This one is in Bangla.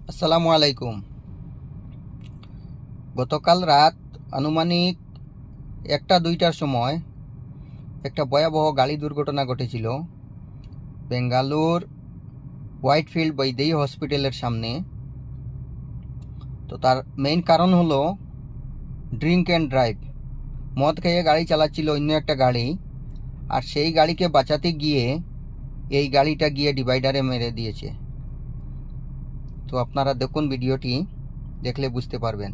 আসসালামু আলাইকুম। গতকাল রাত আনুমানিক 1-2টার সময় একটা ভয়াবহ গাড়ি দুর্ঘটনা ঘটেছিল বেঙ্গালুর হোয়াইটফিল্ড বৈদেহী হসপিটালের সামনে। তো তার মেইন কারণ হলো ড্রিঙ্ক অ্যান্ড ড্রাইভ। মদ খেয়ে গাড়ি চালাচ্ছিল অন্য একটা গাড়ি, আর সেই গাড়িকে বাঁচাতে গিয়ে এই গাড়িটা গিয়ে ডিভাইডারে মেরে দিয়েছে। তো আপনারা দেখুন, ভিডিওটি দেখলে বুঝতে পারবেন।